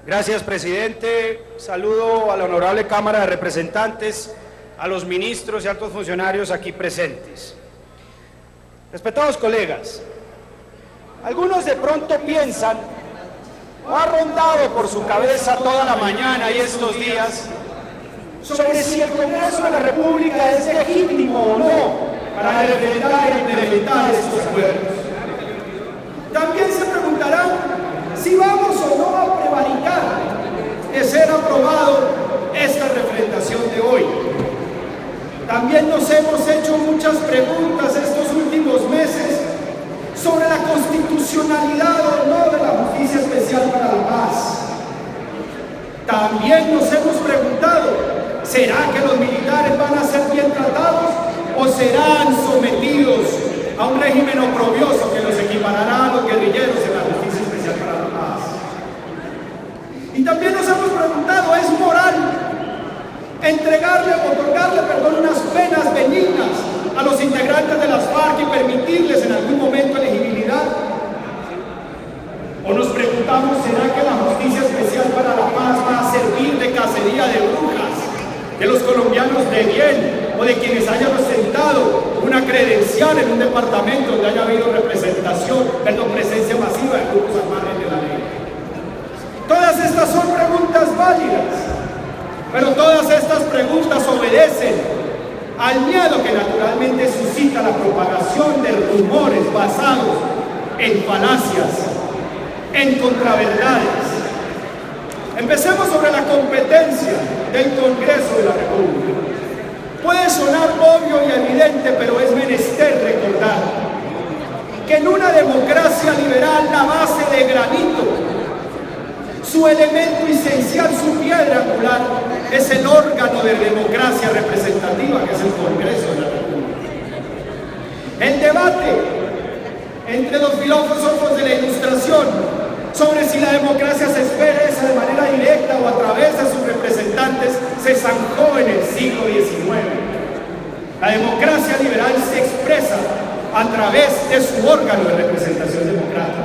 Gracias, presidente. Saludo a la honorable Cámara de Representantes, a los ministros y altos funcionarios aquí presentes. Respetados colegas, algunos de pronto piensan, o ha rondado por su cabeza toda la mañana y estos días, sobre si el Congreso de la República es legítimo o no para referendar e implementar estos acuerdos. También se preguntarán si vamos o no a prevaricar de ser aprobado esta referendación de hoy. También nos hemos hecho muchas preguntas estos últimos meses sobre la constitucionalidad o no de la Justicia Especial para la Paz. También nos hemos preguntado, ¿será que los militares van a ser bien tratados o serán sometidos a un régimen oprobioso que los equiparará a los guerrilleros en la Justicia Especial para la Paz? Y también nos hemos preguntado, ¿es moral otorgarle unas penas benignas a los integrantes de las FARC y permitirles en algún momento elegibilidad? ¿O nos preguntamos, ¿será que la Justicia Especial para la Paz va a servir de cacería de brujas, de los colombianos de bien o de quienes hayan ostentado una credencial en un departamento donde haya habido presencia masiva de grupos al margen de la ley? Todas estas son preguntas válidas, pero todas estas preguntas obedecen al miedo que naturalmente suscita la propagación de rumores basados en falacias, en contraverdades. Empecemos sobre la competencia del Congreso de la República. Puede sonar obvio y evidente, pero es menester recordar que en una democracia liberal la base de granito, su elemento esencial, su piedra angular, es el órgano de democracia representativa que es el Congreso de la República. El debate entre los filósofos de la Ilustración sobre si la democracia se expresa de manera directa o a través de sus representantes se zanjó en el siglo XIX. La democracia liberal se expresa a través de su órgano de representación democrática.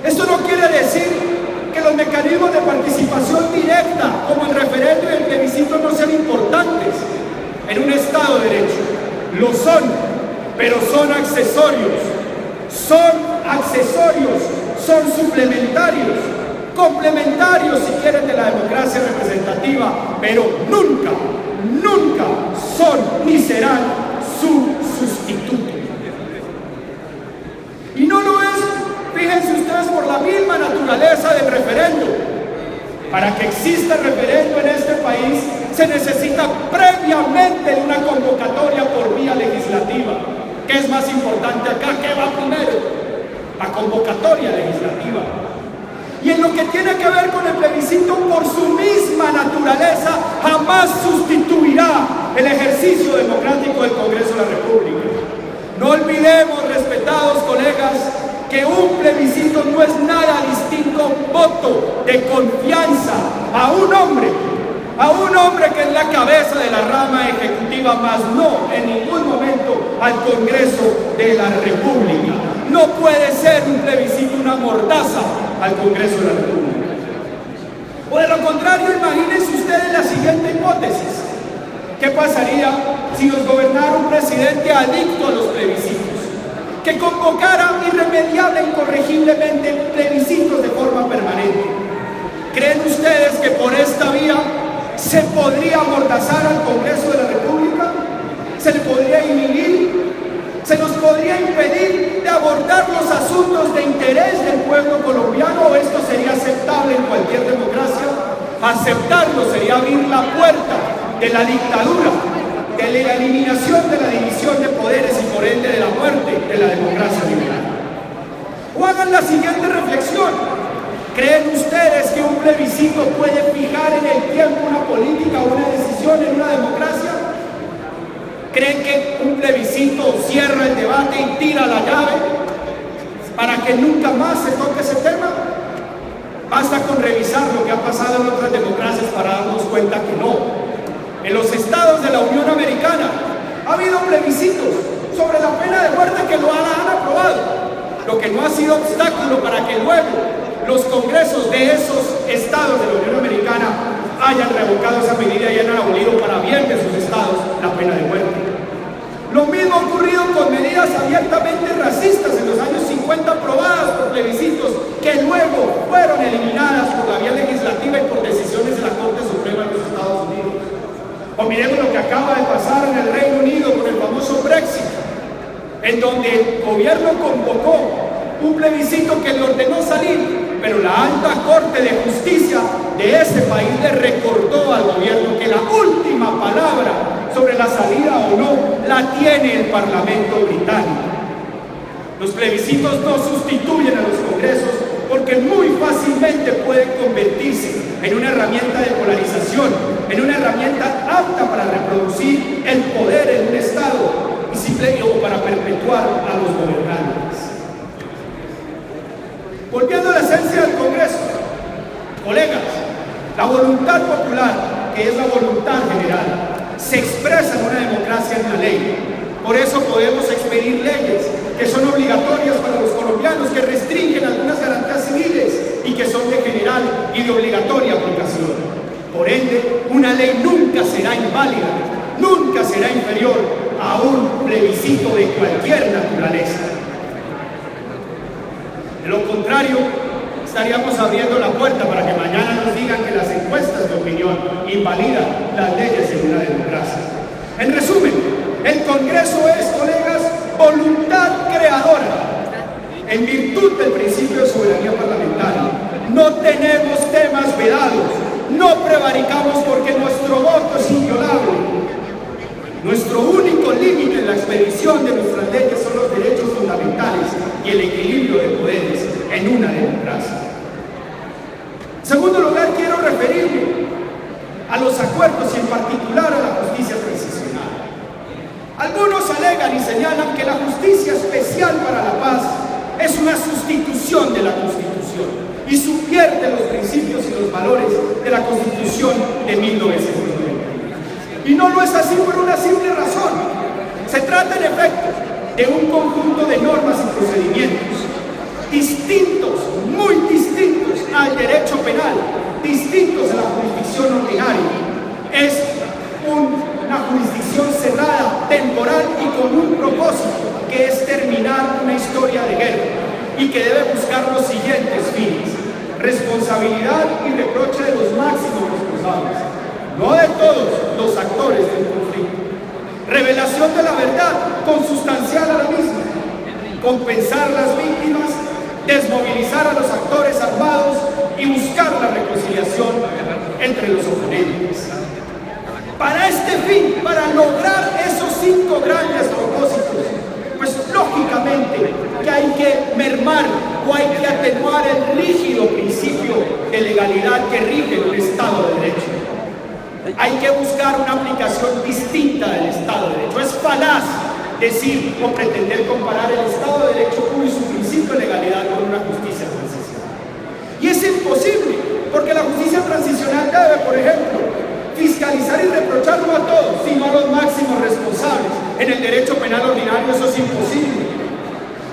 Esto no quiere decir que los mecanismos de participación directa, como el referendo y el plebiscito, no sean importantes en un Estado de Derecho. Lo son, pero son accesorios. Son suplementarios, complementarios si quieren de la democracia representativa, pero nunca son ni serán su sustituto. Y no lo es, fíjense ustedes, por la misma naturaleza del referendo. Para que exista referendo en este país se necesita previamente una convocatoria por vía legislativa. ¿Qué es más importante acá? ¿Qué va primero? La convocatoria legislativa. Y en lo que tiene que ver con el plebiscito, por su misma naturaleza, jamás sustituirá el ejercicio democrático del Congreso de la República. No olvidemos, respetados colegas, que un plebiscito no es nada distinto a un voto de confianza a un hombre que es la cabeza de la rama ejecutiva, más no en ningún momento al Congreso de la República. No puede ser un plebiscito una mordaza al Congreso de la República. O de lo contrario, imagínense ustedes la siguiente hipótesis. ¿Qué pasaría si nos gobernara un presidente adicto a los plebiscitos, que convocara irremediable e incorregiblemente plebiscitos de forma permanente? ¿Creen ustedes que por esta vía se podría amordazar al Congreso de la República? ¿Se le podría inhibir? ¿Se nos podría impedir de abordar los asuntos de interés del pueblo colombiano? ¿O esto sería aceptable en cualquier democracia? Aceptarlo sería abrir la puerta de la dictadura, de la eliminación de la división de poderes y por ende de la muerte de la democracia liberal. O hagan la siguiente reflexión. ¿Creen ustedes que un plebiscito puede fijar en el tiempo una política o una decisión en una democracia? ¿Creen que un plebiscito cierra el debate y tira la llave para que nunca más se toque ese tema? Basta con revisar lo que ha pasado en otras democracias para darnos cuenta que no. En los estados de la Unión Americana ha habido plebiscitos sobre la pena de muerte que lo han aprobado, lo que no ha sido obstáculo para que luego los congresos de esos estados de la Unión Americana hayan revocado esa medida y hayan abolido para bien de sus estados la pena de muerte. Lo mismo ha ocurrido con medidas abiertamente racistas en los años 50 aprobadas por plebiscitos que luego fueron eliminadas por la vía legislativa y por decisiones de la Corte Suprema de los Estados Unidos. O miremos lo que acaba de pasar en el Reino Unido con el famoso Brexit, en donde el gobierno convocó un plebiscito que le ordenó salir, pero la alta Corte de Justicia de ese país le recordó al gobierno que la última palabra sobre la salida o no la tiene el Parlamento británico. Los plebiscitos no sustituyen a los congresos porque muy fácilmente pueden convertirse en una herramienta de polarización, en una herramienta apta para reproducir el poder en un Estado y simplemente para perpetuar a los gobernantes. Volviendo a la esencia del Congreso, colegas, la voluntad popular, que es la voluntad general, se expresa en una democracia en la ley. Por eso podemos expedir leyes que son obligatorias para los colombianos, que restringen algunas garantías civiles y que son de general y de obligatoria aplicación. Por ende, una ley nunca será inválida, nunca será inferior a un plebiscito de cualquier naturaleza. De lo contrario, estaríamos abriendo la puerta para que mañana nos digan que las encuestas de opinión invalidan las leyes en una democracia. En resumen, el Congreso es, colegas, voluntad creadora. En virtud del principio de soberanía parlamentaria, no tenemos temas vedados, no prevaricamos porque nuestro voto es inviolable. Nuestro único límite en la expedición de nuestras leyes son los derechos fundamentales y el equilibrio de poderes en una democracia. En segundo lugar, quiero referirme a los acuerdos y en particular a la justicia transicional. Algunos alegan y señalan que la justicia especial para la paz es una sustitución de la Constitución y subvierte los principios y los valores de la Constitución de 1990. Y no lo es así por una simple razón. Se trata en efecto de un conjunto de normas y procedimientos distintos, muy distintos al derecho penal, distintos a la jurisdicción ordinaria. Es una jurisdicción cerrada, temporal y con un propósito, que es terminar una historia de guerra y que debe buscar los siguientes fines: responsabilidad y reproche de los máximos responsables, no de todos los actores del conflicto, revelación de la verdad consustancial a la misma, compensar las víctimas, desmovilizar a los actores armados y buscar la reconciliación entre los oponentes. Para este fin, para lograr esos 5 grandes propósitos, pues lógicamente que hay que mermar o hay que atenuar el rígido principio de legalidad que rige el Estado de Derecho. Hay que buscar una aplicación distinta del Estado de Derecho. Es falaz decir o pretender comparar el Estado de Derecho puro y su principio de legalidad con una justicia transicional. Y es imposible, porque la justicia transicional debe, por ejemplo, fiscalizar y reprochar no a todos, sino a los máximos responsables. En el derecho penal ordinario eso es imposible.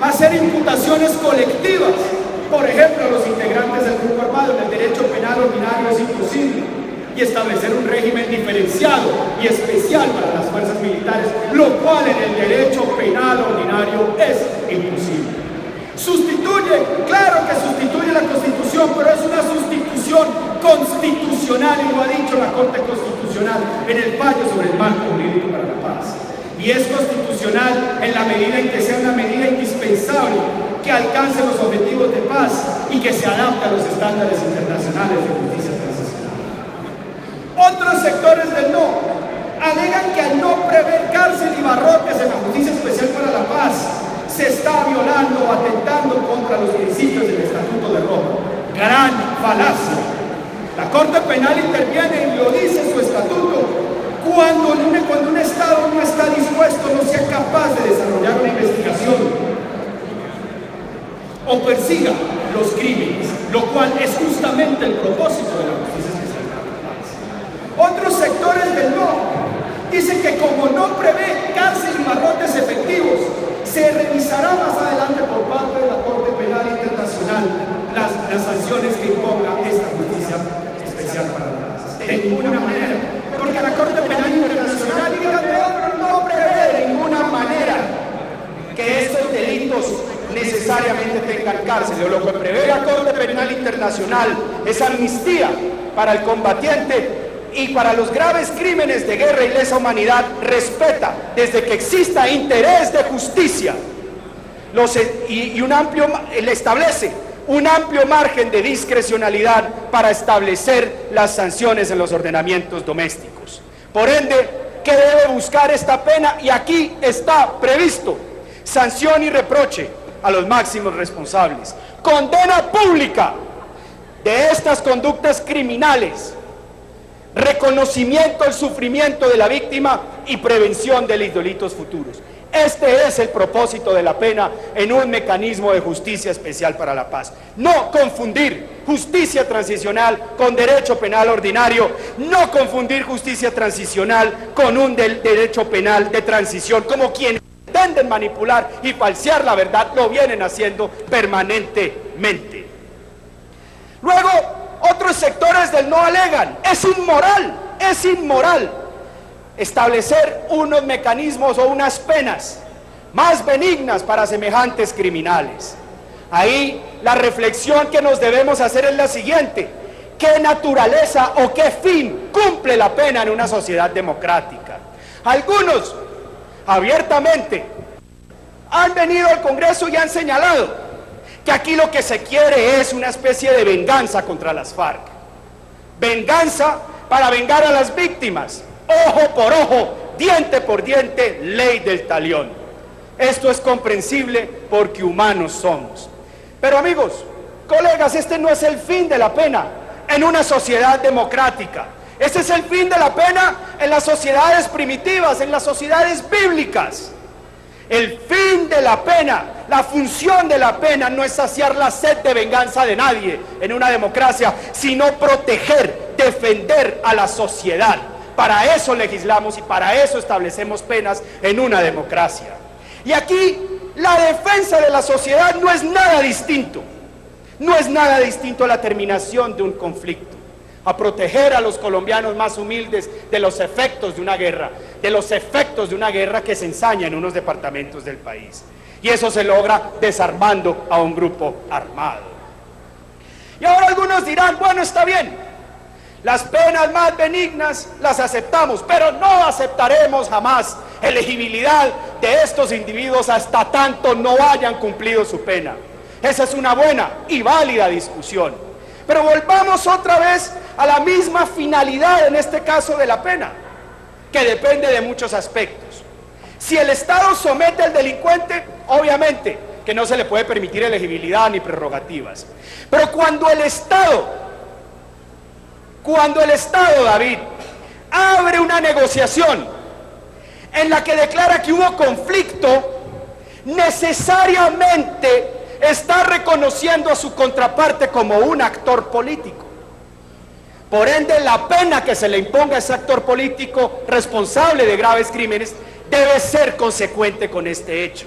Hacer imputaciones colectivas, por ejemplo, a los integrantes del grupo armado, en el derecho penal ordinario es imposible. Y establecer un régimen diferenciado y especial para las fuerzas militares, lo cual en el derecho penal ordinario es imposible. Sustituye, claro que sustituye la Constitución, pero es una sustitución constitucional, y lo ha dicho la Corte Constitucional en el fallo sobre el marco jurídico para la paz. Y es constitucional en la medida en que sea una medida indispensable que alcance los objetivos de paz y que se adapte a los estándares internacionales de justicia transicional. Otros sectores del no alegan que al no prever cárcel y barrotes en la justicia especial para la paz se está violando o atentando contra los principios del Estatuto de Roma. Gran falacia. La Corte Penal interviene y lo dice su estatuto cuando un Estado no está dispuesto, no sea capaz de desarrollar una investigación o persiga los crímenes, lo cual es justamente el propósito de la justicia especial para la paz. Otros sectores del no dicen que como no prevé cárcel y barrotes efectivos, se revisará más adelante por parte de la Corte Penal Internacional las sanciones de lo que prevé la Corte Penal Internacional es amnistía para el combatiente y para los graves crímenes de guerra y lesa humanidad, respeta desde que exista interés de justicia le establece un amplio margen de discrecionalidad para establecer las sanciones en los ordenamientos domésticos. Por ende, ¿qué debe buscar esta pena? Y aquí está previsto: sanción y reproche a los máximos responsables, condena pública de estas conductas criminales, reconocimiento del sufrimiento de la víctima y prevención de los delitos futuros. Este es el propósito de la pena en un mecanismo de justicia especial para la paz. No confundir justicia transicional con derecho penal ordinario, no confundir justicia transicional con un derecho penal de transición, como quienes pretenden manipular y falsear la verdad lo vienen haciendo permanentemente. Luego, otros sectores del no alegan: es inmoral establecer unos mecanismos o unas penas más benignas para semejantes criminales. Ahí la reflexión que nos debemos hacer es la siguiente: ¿qué naturaleza o qué fin cumple la pena en una sociedad democrática? Algunos abiertamente han venido al Congreso y han señalado que aquí lo que se quiere es una especie de venganza contra las FARC. Venganza para vengar a las víctimas. Ojo por ojo, diente por diente, ley del talión. Esto es comprensible porque humanos somos. Pero amigos, colegas, este no es el fin de la pena en una sociedad democrática. Este es el fin de la pena en las sociedades primitivas, en las sociedades bíblicas. El fin de la pena, la función de la pena no es saciar la sed de venganza de nadie en una democracia, sino proteger, defender a la sociedad. Para eso legislamos y para eso establecemos penas en una democracia. Y aquí la defensa de la sociedad no es nada distinto. No es nada distinto a la terminación de un conflicto, a proteger a los colombianos más humildes de los efectos de una guerra, que se ensaña en unos departamentos del país. Y eso se logra desarmando a un grupo armado. Y ahora algunos dirán: bueno, está bien, las penas más benignas las aceptamos, pero no aceptaremos jamás elegibilidad de estos individuos hasta tanto no hayan cumplido su pena. Esa es una buena y válida discusión. Pero volvamos otra vez a la misma finalidad en este caso de la pena, que depende de muchos aspectos. Si el Estado somete al delincuente, obviamente que no se le puede permitir elegibilidad ni prerrogativas. Pero cuando el Estado, David, abre una negociación en la que declara que hubo conflicto, necesariamente está reconociendo a su contraparte como un actor político. Por ende, la pena que se le imponga a ese actor político responsable de graves crímenes debe ser consecuente con este hecho.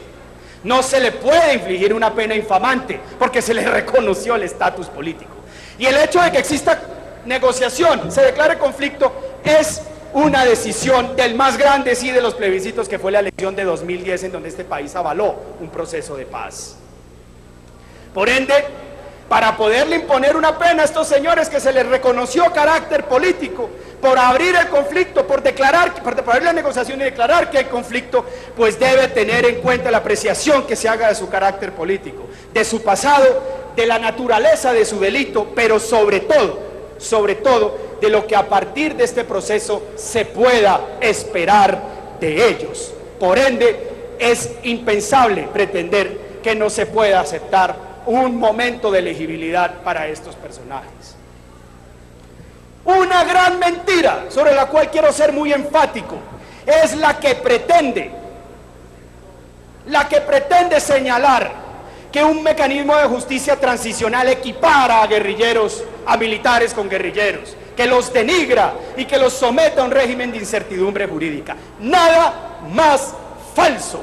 No se le puede infligir una pena infamante porque se le reconoció el estatus político. Y el hecho de que exista negociación, se declare conflicto, es una decisión del más grande de los plebiscitos, que fue la elección de 2010, en donde este país avaló un proceso de paz. Por ende, para poderle imponer una pena a estos señores que se les reconoció carácter político, por abrir el conflicto, por abrir la negociación y declarar que hay conflicto, pues debe tener en cuenta la apreciación que se haga de su carácter político, de su pasado, de la naturaleza de su delito, pero sobre todo, de lo que a partir de este proceso se pueda esperar de ellos. Por ende, es impensable pretender que no se pueda aceptar un momento de elegibilidad para estos personajes. Una gran mentira sobre la cual quiero ser muy enfático es la que pretende señalar que un mecanismo de justicia transicional equipara a guerrilleros, a militares con guerrilleros, que los denigra y que los somete a un régimen de incertidumbre jurídica. Nada más falso.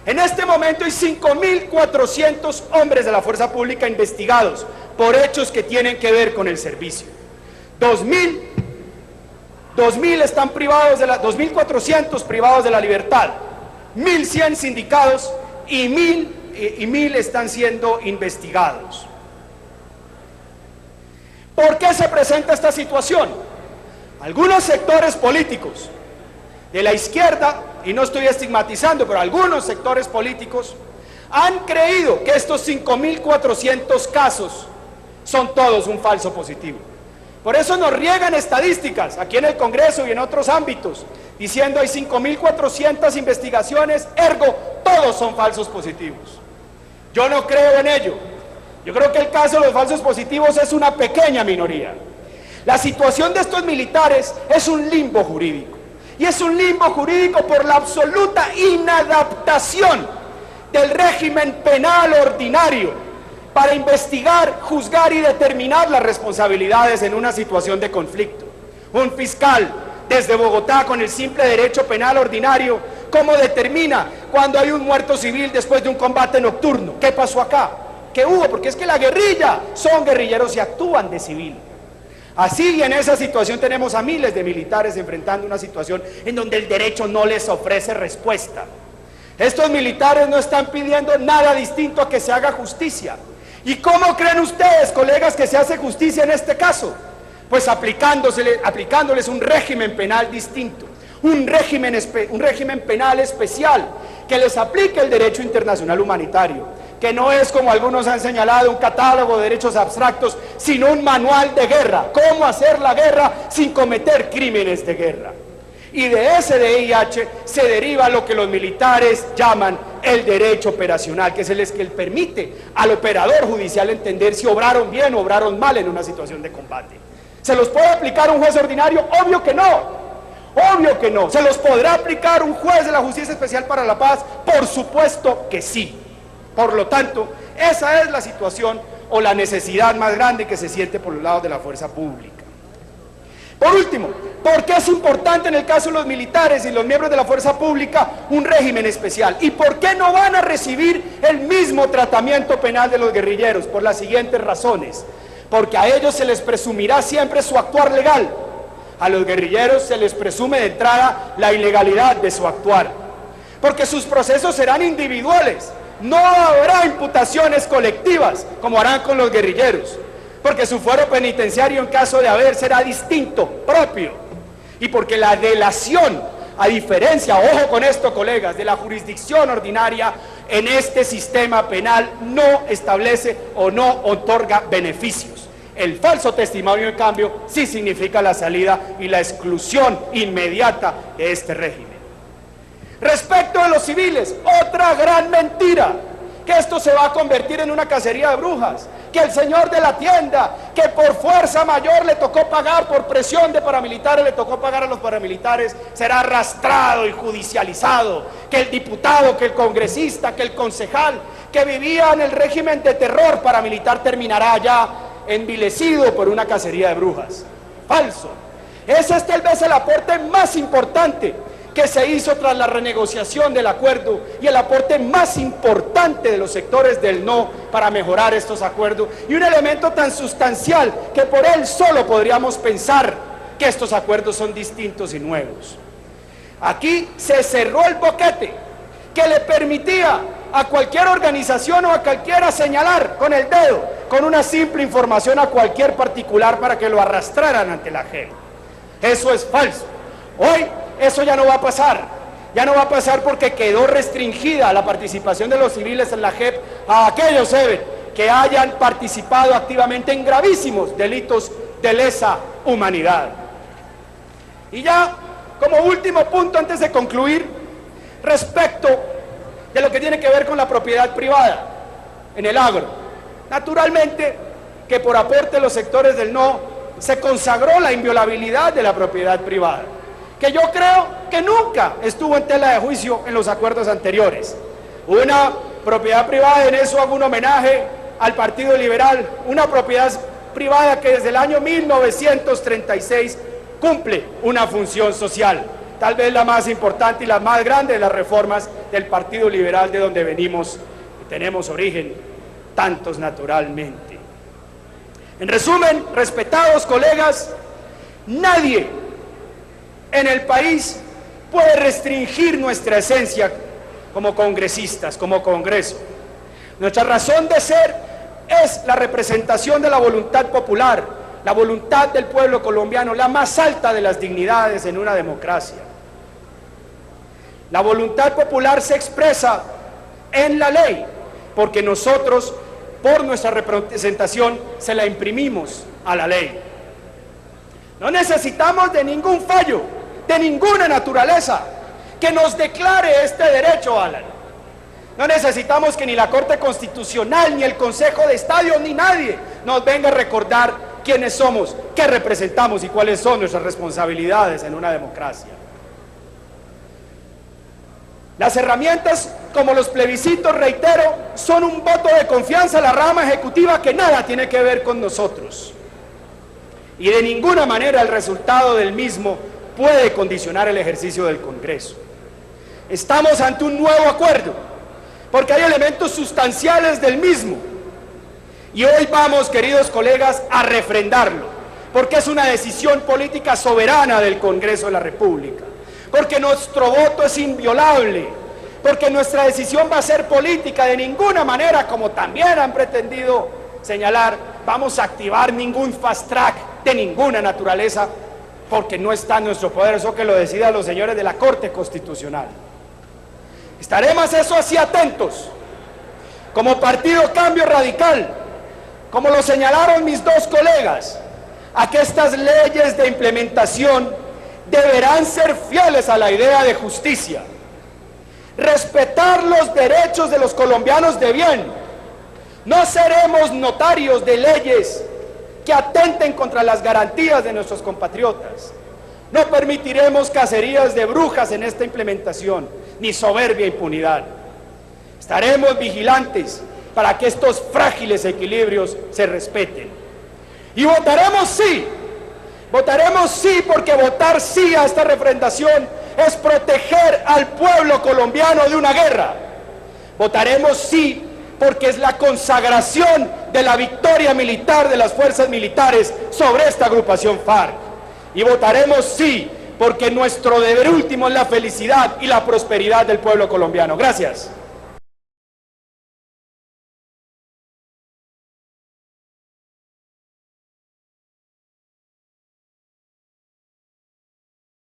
En este momento hay 5.400 hombres de la fuerza pública investigados por hechos que tienen que ver con el servicio. 2.000 están privados 2.400 privados de la libertad, 1.100 sindicados y 1.000 y 1000 están siendo investigados. ¿Por qué se presenta esta situación? Algunos sectores políticos de la izquierda, y no estoy estigmatizando, pero algunos sectores políticos han creído que estos 5.400 casos son todos un falso positivo. Por eso nos riegan estadísticas aquí en el Congreso y en otros ámbitos, diciendo hay 5.400 investigaciones, ergo todos son falsos positivos. Yo no creo en ello. Yo creo que el caso de los falsos positivos es una pequeña minoría. La situación de estos militares es un limbo jurídico. Y es un limbo jurídico por la absoluta inadaptación del régimen penal ordinario para investigar, juzgar y determinar las responsabilidades en una situación de conflicto. Un fiscal desde Bogotá con el simple derecho penal ordinario, ¿cómo determina cuando hay un muerto civil después de un combate nocturno? ¿Qué pasó acá? ¿Qué hubo? Porque es que la guerrilla son guerrilleros y actúan de civil. Así, y en esa situación tenemos a miles de militares enfrentando una situación en donde el derecho no les ofrece respuesta. Estos militares no están pidiendo nada distinto a que se haga justicia. ¿Y cómo creen ustedes, colegas, que se hace justicia en este caso? Pues aplicándoles un régimen penal distinto, un régimen penal especial que les aplique el derecho internacional humanitario, que no es, como algunos han señalado, un catálogo de derechos abstractos, sino un manual de guerra, cómo hacer la guerra sin cometer crímenes de guerra. Y de ese DIH se deriva lo que los militares llaman el derecho operacional, que es el que permite al operador judicial entender si obraron bien o obraron mal en una situación de combate. ¿Se los puede aplicar un juez ordinario? Obvio que no. Obvio que no. ¿Se los podrá aplicar un juez de la Justicia Especial para la Paz? Por supuesto que sí. Por lo tanto, esa es la situación o la necesidad más grande que se siente por los lados de la fuerza pública. Por último, ¿por qué es importante en el caso de los militares y los miembros de la fuerza pública un régimen especial? ¿Y por qué no van a recibir el mismo tratamiento penal de los guerrilleros? Por las siguientes razones. Porque a ellos se les presumirá siempre su actuar legal. A los guerrilleros se les presume de entrada la ilegalidad de su actuar. Porque sus procesos serán individuales. No habrá imputaciones colectivas como harán con los guerrilleros. Porque su fuero penitenciario, en caso de haber, será distinto, propio. Y porque la delación, a diferencia, ojo con esto, colegas, de la jurisdicción ordinaria, en este sistema penal no establece o no otorga beneficios. El falso testimonio, en cambio, sí significa la salida y la exclusión inmediata de este régimen. Respecto a los civiles, otra gran mentira, que esto se va a convertir en una cacería de brujas, que el señor de la tienda, que por fuerza mayor le tocó pagar, por presión de paramilitares le tocó pagar a los paramilitares, será arrastrado y judicializado, que el diputado, que el congresista, que el concejal, que vivía en el régimen de terror paramilitar terminará ya envilecido por una cacería de brujas. Falso. Ese es tal vez el aporte más importante que se hizo tras la renegociación del acuerdo y el aporte más importante de los sectores del no para mejorar estos acuerdos, y un elemento tan sustancial que por él solo podríamos pensar que estos acuerdos son distintos y nuevos. Aquí se cerró el boquete que le permitía a cualquier organización o a cualquiera señalar con el dedo, con una simple información, a cualquier particular para que lo arrastraran ante la JEP. Eso es falso. Hoy eso ya no va a pasar. Ya no va a pasar porque quedó restringida la participación de los civiles en la JEP a aquellos que hayan participado activamente en gravísimos delitos de lesa humanidad. Y ya, como último punto antes de concluir, respecto de lo que tiene que ver con la propiedad privada en el agro. Naturalmente que por aporte de los sectores del no se consagró la inviolabilidad de la propiedad privada, que yo creo que nunca estuvo en tela de juicio en los acuerdos anteriores. Una propiedad privada, en eso hago un homenaje al Partido Liberal, una propiedad privada que desde el año 1936 cumple una función social, tal vez la más importante y la más grande de las reformas del Partido Liberal, de donde venimos y tenemos origen tantos naturalmente. En resumen, respetados colegas, nadie en el país puede restringir nuestra esencia como congresistas, como Congreso. Nuestra razón de ser es la representación de la voluntad popular, la voluntad del pueblo colombiano, la más alta de las dignidades en una democracia. La voluntad popular se expresa en la ley, porque nosotros, por nuestra representación, se la imprimimos a la ley. No necesitamos de ningún fallo, de ninguna naturaleza, que nos declare este derecho, Alan. No necesitamos que ni la Corte Constitucional, ni el Consejo de Estado, ni nadie nos venga a recordar quiénes somos, qué representamos y cuáles son nuestras responsabilidades en una democracia. Las herramientas como los plebiscitos, reitero, son un voto de confianza a la rama ejecutiva que nada tiene que ver con nosotros. Y de ninguna manera el resultado del mismo puede condicionar el ejercicio del Congreso. Estamos ante un nuevo acuerdo, porque hay elementos sustanciales del mismo. Y hoy vamos, queridos colegas, a refrendarlo, porque es una decisión política soberana del Congreso de la República. Porque nuestro voto es inviolable, porque nuestra decisión va a ser política. De ninguna manera, como también han pretendido señalar, vamos a activar ningún fast track de ninguna naturaleza, porque no está en nuestro poder, eso que lo decidan los señores de la Corte Constitucional. Estaremos eso así atentos, como Partido Cambio Radical, como lo señalaron mis dos colegas, a que estas leyes de implementación deberán ser fieles a la idea de justicia, respetar los derechos de los colombianos de bien. No seremos notarios de leyes que atenten contra las garantías de nuestros compatriotas. No permitiremos cacerías de brujas en esta implementación, ni soberbia impunidad. Estaremos vigilantes para que estos frágiles equilibrios se respeten. Y votaremos sí. Votaremos sí, porque votar sí a esta refrendación es proteger al pueblo colombiano de una guerra. Votaremos sí, porque es la consagración de la victoria militar de las fuerzas militares sobre esta agrupación FARC. Y votaremos sí, porque nuestro deber último es la felicidad y la prosperidad del pueblo colombiano. Gracias.